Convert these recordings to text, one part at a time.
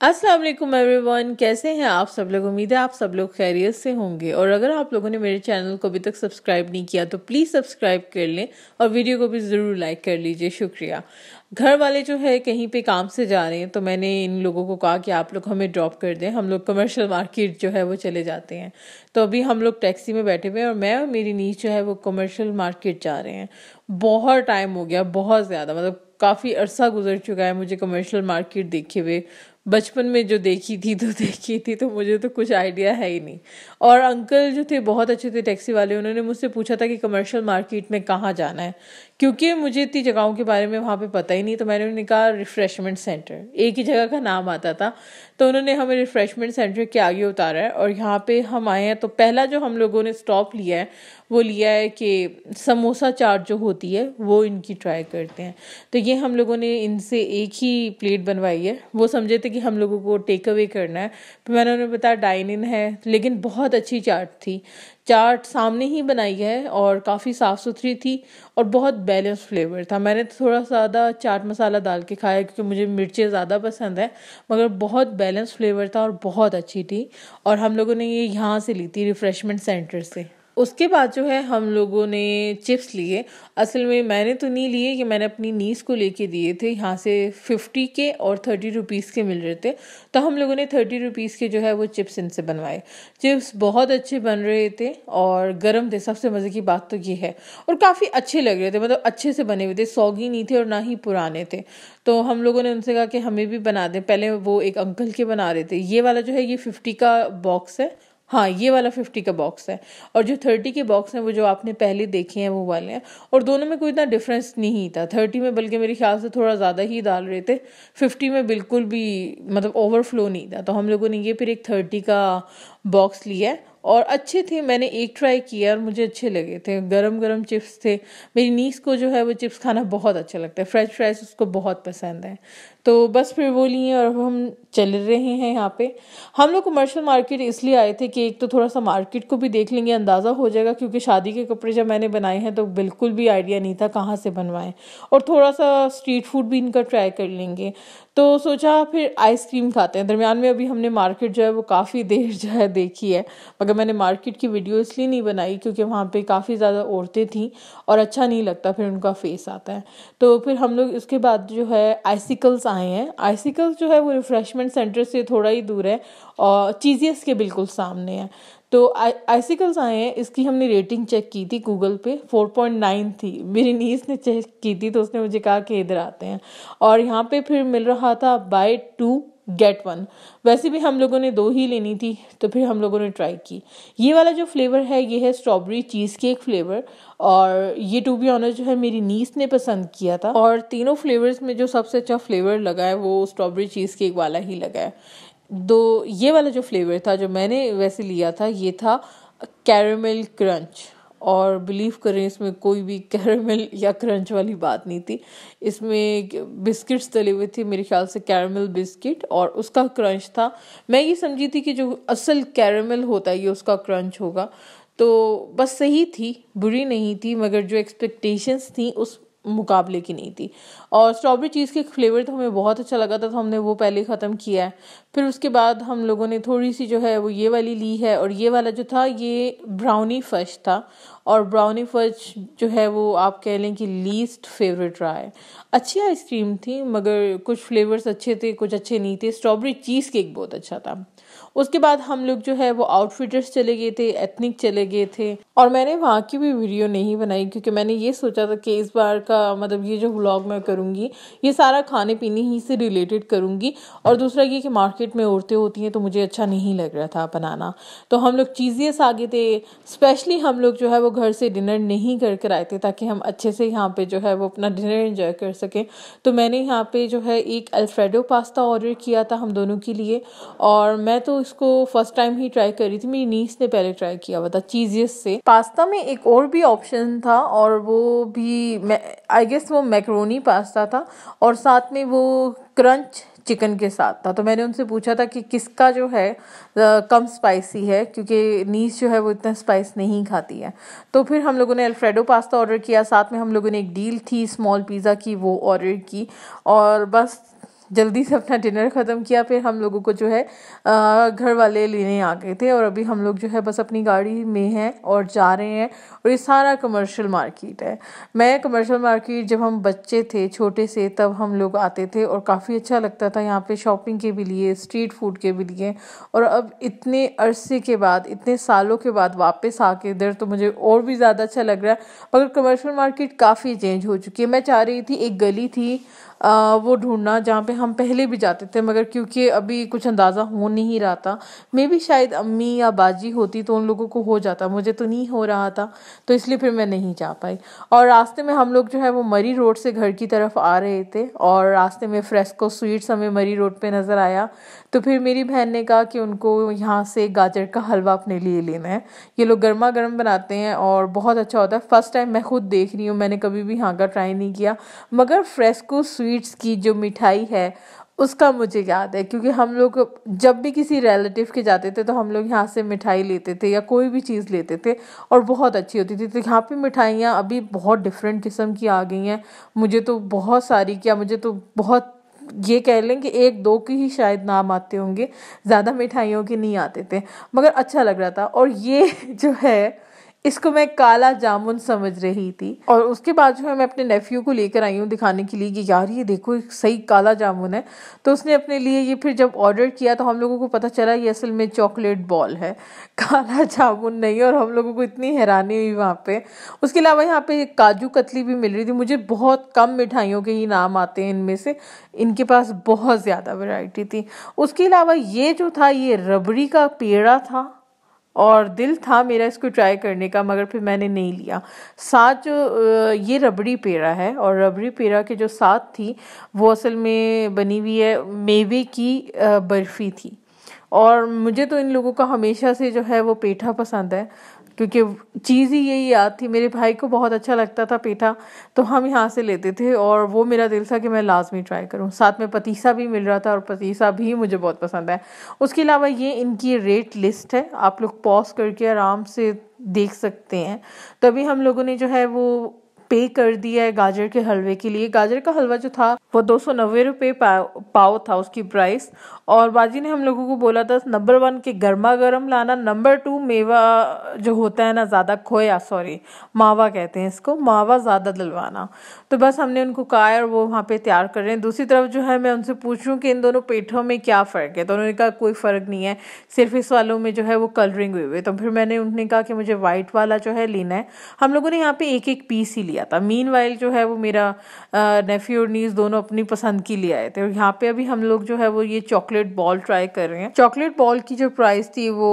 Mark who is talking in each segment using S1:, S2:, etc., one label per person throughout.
S1: अस्सलाम वालेकुम एवरीवन, कैसे हैं आप सब लोग। उम्मीद है आप सब लोग खैरियत से होंगे। और अगर आप लोगों ने मेरे चैनल को अभी तक सब्सक्राइब नहीं किया तो प्लीज़ सब्सक्राइब कर लें और वीडियो को भी ज़रूर लाइक कर लीजिए, शुक्रिया। घर वाले जो है कहीं पे काम से जा रहे हैं तो मैंने इन लोगों को कहा कि आप लोग हमें ड्रॉप कर दें, हम लोग कमर्शियल मार्केट जो है वो चले जाते हैं। तो अभी हम लोग टैक्सी में बैठे हुए हैं और मैं और मेरी नीस जो है वो कमर्शियल मार्केट जा रहे हैं। बहुत टाइम हो गया, बहुत ज़्यादा, मतलब काफ़ी अरसा गुजर चुका है मुझे कमर्शियल मार्केट देखे हुए। बचपन में जो देखी थी तो मुझे तो कुछ आइडिया है ही नहीं। और अंकल जो थे बहुत अच्छे थे, टैक्सी वाले, उन्होंने मुझसे पूछा था कि कमर्शियल मार्केट में कहाँ जाना है, क्योंकि मुझे इतनी जगहों के बारे में वहाँ पे पता ही नहीं। तो मैंने उन्हें कहा रिफ़्रेशमेंट सेंटर, एक ही जगह का नाम आता था। तो उन्होंने हमें रिफ़्रेशमेंट सेंटर के आगे उतारा है और यहाँ पे हम आए हैं। तो पहला जो हम लोगों ने स्टॉप लिया है वो लिया है कि समोसा चाट जो होती है वो इनकी ट्राई करते हैं। तो ये हम लोगों ने इनसे एक ही प्लेट बनवाई है। वो समझे थे कि हम लोगों को टेक अवे करना है, फिर मैंने उन्हें बताया डाइन इन है। लेकिन बहुत अच्छी चाट थी, चाट सामने ही बनाई है और काफ़ी साफ़ सुथरी थी और बहुत बैलेंस फ्लेवर था। मैंने थोड़ा ज़्यादा चाट मसाला डाल के खाया क्योंकि मुझे मिर्चें ज़्यादा पसंद है, मगर बहुत बैलेंस फ्लेवर था और बहुत अच्छी थी। और हम लोगों ने ये यहाँ से ली थी, रिफ़्रेशमेंट सेंटर से। उसके बाद जो है हम लोगों ने चिप्स लिए। असल में मैंने तो नहीं लिए, कि मैंने अपनी नीस को लेके दिए थे। यहाँ से 50 के और 30 रुपीज़ के मिल रहे थे, तो हम लोगों ने 30 रुपीज़ के जो है वो चिप्स इनसे बनवाए। चिप्स बहुत अच्छे बन रहे थे और गर्म थे, सबसे मज़े की बात तो ये है। और काफ़ी अच्छे लग रहे थे, मतलब अच्छे से बने हुए थे, सौगी नहीं थे और ना ही पुराने थे। तो हम लोगों ने उनसे कहा कि हमें भी बना दें। पहले वो एक अंकल के बना रहे थे। ये वाला जो है ये 50 का बॉक्स है, हाँ ये वाला 50 का बॉक्स है। और जो 30 के बॉक्स हैं वो जो आपने पहले देखे हैं वो वाले हैं। और दोनों में कोई इतना डिफरेंस नहीं था। 30 में बल्कि मेरे ख्याल से थोड़ा ज़्यादा ही डाल रहे थे, 50 में बिल्कुल भी मतलब ओवरफ्लो नहीं था। तो हम लोगों ने ये फिर एक 30 का बॉक्स लिया है और अच्छे थे। मैंने एक ट्राई किया और मुझे अच्छे लगे थे, गरम गरम चिप्स थे। मेरी नीस को जो है वो चिप्स खाना बहुत अच्छा लगता है, फ्रेंच फ्राइज उसको बहुत पसंद है। तो बस फिर वो लिए और अब हम चल रहे हैं। यहाँ पे हम लोग कमर्शियल मार्केट इसलिए आए थे कि एक तो थोड़ा सा मार्केट को भी देख लेंगे, अंदाज़ा हो जाएगा, क्योंकि शादी के कपड़े जब मैंने बनाए हैं तो बिल्कुल भी आइडिया नहीं था कहाँ से बनवाएं। और थोड़ा सा स्ट्रीट फूड भी इनका ट्राई कर लेंगे। तो सोचा फिर आइसक्रीम खाते हैं। दरमियान में अभी हमने मार्केट जो है वो काफ़ी देर जो है देखी है, मगर मैंने मार्केट की वीडियो इसलिए नहीं बनाई क्योंकि वहाँ पे काफ़ी ज़्यादा औरतें थीं और अच्छा नहीं लगता फिर उनका फेस आता है। तो फिर हम लोग इसके बाद जो है आइसिकल्स आए हैं। आइसिकल्स जो है वो रिफ़्रेशमेंट सेंटर से थोड़ा ही दूर है और चीज़ियस के बिल्कुल सामने है। तो आइसिकल्स आए हैं, इसकी हमने रेटिंग चेक की थी गूगल पे, 4.9 थी। मेरी नीस ने चेक की थी तो उसने मुझे कहा कि इधर आते हैं। और यहाँ पे फिर मिल रहा था बाय 2 गेट 1। वैसे भी हम लोगों ने 2 ही लेनी थी तो फिर हम लोगों ने ट्राई की। ये वाला जो फ्लेवर है ये है स्ट्रॉबेरी चीज़ केक फ्लेवर। और ये टू बी ऑनेस्ट जो है मेरी नीस ने पसंद किया था। और तीनों फ्लेवर्स में जो सबसे अच्छा फ्लेवर लगा है वो स्ट्रॉबेरी चीज़ केक वाला ही लगा है। दो ये वाला जो फ्लेवर था जो मैंने वैसे लिया था ये था कैरेमल क्रंच। और बिलीव करें इसमें कोई भी कैरेमल या क्रंच वाली बात नहीं थी। इसमें बिस्किट्स तले हुए थे, मेरे ख्याल से कैरेमल बिस्किट, और उसका क्रंच था। मैं ये समझी थी कि जो असल कैरेमल होता है ये उसका क्रंच होगा। तो बस सही थी, बुरी नहीं थी, मगर जो एक्सपेक्टेशंस थी उस मुकाबले की नहीं थी। और स्ट्रॉबेरी चीज़ केक फ्लेवर तो हमें बहुत अच्छा लगा था, तो हमने वो पहले ख़त्म किया है। फिर उसके बाद हम लोगों ने थोड़ी सी जो है वो ये वाली ली है। और ये वाला जो था ये ब्राउनी फज था। और ब्राउनी फज जो है वो आप कह लें कि लीस्ट फेवरेट रहा है। अच्छी आइसक्रीम थी मगर कुछ फ्लेवर्स अच्छे थे, कुछ अच्छे नहीं थे। स्ट्रॉबेरी चीज़ केक बहुत अच्छा था। उसके बाद हम लोग जो है वो आउटफिटर्स चले गए थे, एथनिक चले गए थे। और मैंने वहाँ की भी वीडियो नहीं बनाई क्योंकि मैंने ये सोचा था कि इस बार का मतलब ये जो व्लॉग मैं करूँगी ये सारा खाने पीने ही से रिलेटेड करूँगी। और दूसरा ये कि मार्केट में औरतें होती हैं तो मुझे अच्छा नहीं लग रहा था बनाना। तो हम लोग चीज़ियस आ गए थे। स्पेशली हम लोग जो है वो घर से डिनर नहीं कर कर आए थे ताकि हम अच्छे से यहाँ पे जो है वो अपना डिनर एंजॉय कर सकें। तो मैंने यहाँ पे जो है एक अल्फ्रेडो पास्ता ऑर्डर किया था हम दोनों के लिए। और मैं तो इसको फर्स्ट टाइम ही ट्राई कर रही थी, मेरी नीस ने पहले ट्राई किया हुआ था चीज़ियस से। पास्ता में एक और भी ऑप्शन था और वो भी आई गेस वो मैक्रोनी पास्ता था और साथ में वो क्रंच चिकन के साथ था। तो मैंने उनसे पूछा था कि किसका जो है कम स्पाइसी है, क्योंकि नीस जो है वो इतना स्पाइस नहीं खाती है। तो फिर हम लोगों ने अल्फ्रेडो पास्ता ऑर्डर किया, साथ में हम लोगों ने एक डील थी स्मॉल पिज़्ज़ा की वो ऑर्डर की। और बस जल्दी से अपना डिनर ख़त्म किया। फिर हम लोगों को जो है घर वाले लेने आ गए थे और अभी हम लोग जो है बस अपनी गाड़ी में हैं और जा रहे हैं। और ये सारा कमर्शियल मार्केट है। मैं कमर्शियल मार्केट जब हम बच्चे थे छोटे से तब हम लोग आते थे और काफ़ी अच्छा लगता था यहाँ पे शॉपिंग के भी लिए, स्ट्रीट फूड के भी लिए। और अब इतने अरसे के बाद, इतने सालों के बाद वापस आके इधर तो मुझे और भी ज़्यादा अच्छा लग रहा है। मगर कमर्शियल मार्केट काफ़ी चेंज हो चुकी है। मैं चाह रही थी एक गली थी वो ढूंढना जहाँ पे हम पहले भी जाते थे, मगर क्योंकि अभी कुछ अंदाज़ा हो नहीं रहा था। मैं भी शायद अम्मी या बाजी होती तो उन लोगों को हो जाता, मुझे तो नहीं हो रहा था, तो इसलिए फिर मैं नहीं जा पाई। और रास्ते में हम लोग जो है वो मरी रोड से घर की तरफ आ रहे थे और रास्ते में फ्रेस्को स्वीट्स हमें मरी रोड पे नज़र आया। तो फिर मेरी बहन ने कहा कि उनको यहाँ से गाजर का हलवा अपने लिए लेना है। ये लोग गर्मा गर्म बनाते हैं और बहुत अच्छा होता है। फर्स्ट टाइम मैं खुद देख रही हूँ, मैंने कभी भी यहाँ का ट्राई नहीं किया। मगर फ्रेस्को स्वीट्स की जो मिठाई है उसका मुझे याद है, क्योंकि हम लोग जब भी किसी रिलेटिव के जाते थे तो हम लोग यहाँ से मिठाई लेते थे या कोई भी चीज़ लेते थे और बहुत अच्छी होती थी। तो यहाँ पे मिठाइयाँ अभी बहुत डिफरेंट किस्म की आ गई हैं। मुझे तो बहुत सारी, क्या मुझे तो बहुत, ये कह लें कि एक दो की ही शायद नाम आते होंगे, ज़्यादा मिठाइयों के नहीं आते थे, मगर अच्छा लग रहा था। और ये जो है इसको मैं काला जामुन समझ रही थी। और उसके बाद जो है मैं अपने नेफ्यू को लेकर आई हूँ दिखाने के लिए कि यार ये देखो एक सही काला जामुन है। तो उसने अपने लिए ये फिर जब ऑर्डर किया तो हम लोगों को पता चला ये असल में चॉकलेट बॉल है, काला जामुन नहीं। और हम लोगों को इतनी हैरानी हुई वहाँ पे। उसके अलावा यहाँ पे काजू कतली भी मिल रही थी। मुझे बहुत कम मिठाइयों के ही नाम आते हैं इनमें से, इनके पास बहुत ज़्यादा वैरायटी थी। उसके अलावा ये जो था ये रबड़ी का पेड़ा था और दिल था मेरा इसको ट्राई करने का, मगर फिर मैंने नहीं लिया। साथ जो ये रबड़ी पेड़ा है और रबड़ी पेड़ा के जो साथ थी वो असल में बनी हुई है मेवे की बर्फ़ी थी। और मुझे तो इन लोगों का हमेशा से जो है वो पेठा पसंद है, क्योंकि चीज़ ही यही याद थी। मेरे भाई को बहुत अच्छा लगता था पेठा, तो हम यहाँ से लेते थे और वो मेरा दिल था कि मैं लाजमी ट्राई करूँ। साथ में पतीसा भी मिल रहा था और पतीसा भी मुझे बहुत पसंद है। उसके अलावा ये इनकी रेट लिस्ट है, आप लोग पॉज करके आराम से देख सकते हैं। तभी हम लोगों ने जो है वो पे कर दिया है गाजर के हलवे के लिए। गाजर का हलवा जो था वो 290 रुपये पाव था उसकी प्राइस। और बाजी ने हम लोगों को बोला था नंबर 1 के गर्मा गर्म लाना, नंबर 2 मेवा जो होता है ना ज़्यादा खोया, सॉरी मावा कहते हैं इसको, मावा ज़्यादा डलवाना। तो बस हमने उनको कहा और वो वहाँ पे तैयार कर रहे हैं। दूसरी तरफ जो है मैं उनसे पूछ रही कि इन दोनों पेठों में क्या फ़र्क है, तो उन्होंने कहा कोई फ़र्क नहीं है, सिर्फ इस वालों में जो है वो कलरिंग हुई हुई। तो फिर मैंने उन्हें कहा कि मुझे वाइट वाला जो है लेना है। हम लोगों ने यहाँ पे एक एक पीस ही लिया था। मीनवाइल जो है वो मेरा नेफ्यू और नीस दोनों अपनी पसंद की ले आए थे। और यहाँ पे अभी हम लोग जो है वो ये चॉकलेट बॉल ट्राई कर रहे हैं। चॉकलेट बॉल की जो प्राइस थी वो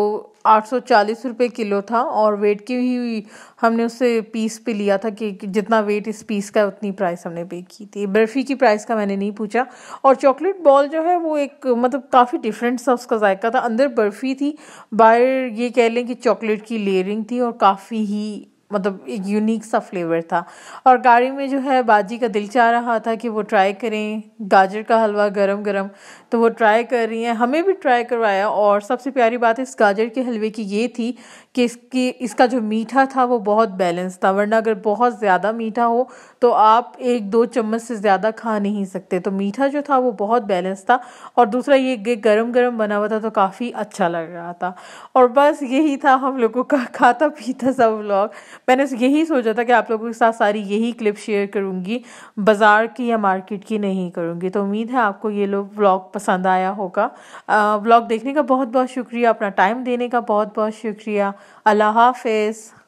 S1: 840 रुपये किलो था और वेट की भी हमने उससे पीस पे लिया था कि जितना वेट इस पीस का उतनी प्राइस हमने पे की थी। बर्फ़ी की प्राइस का मैंने नहीं पूछा। और चॉकलेट बॉल जो है वो एक मतलब काफ़ी डिफरेंट सा उसका जायका था। अंदर बर्फ़ी थी, बाहर ये कह लें कि चॉकलेट की लेयरिंग थी और काफ़ी ही मतलब एक यूनिक सा फ्लेवर था। और गाड़ी में जो है बाजी का दिल चाह रहा था कि वो ट्राई करें गाजर का हलवा गरम गरम, तो वो ट्राई कर रही हैं, हमें भी ट्राई करवाया। और सबसे प्यारी बात इस गाजर के हलवे की ये थी कि इसका जो मीठा था वो बहुत बैलेंस था, वरना अगर बहुत ज़्यादा मीठा हो तो आप 1-2 चम्मच से ज़्यादा खा नहीं सकते। तो मीठा जो था वो बहुत बैलेंस था। और दूसरा ये गरम गरम बना हुआ था तो काफ़ी अच्छा लग रहा था। और बस यही था हम लोगों का खाता पीता सा व्लॉग। मैंने यही सोचा था कि आप लोगों के साथ सारी यही क्लिप शेयर करूँगी, बाज़ार की या मार्केट की नहीं करूँगी। तो उम्मीद है आपको ये लोग व्लॉग पसंद आया होगा। व्लॉग देखने का बहुत बहुत शुक्रिया, अपना टाइम देने का बहुत बहुत शुक्रिया। अल्लाह हाफ़िज़।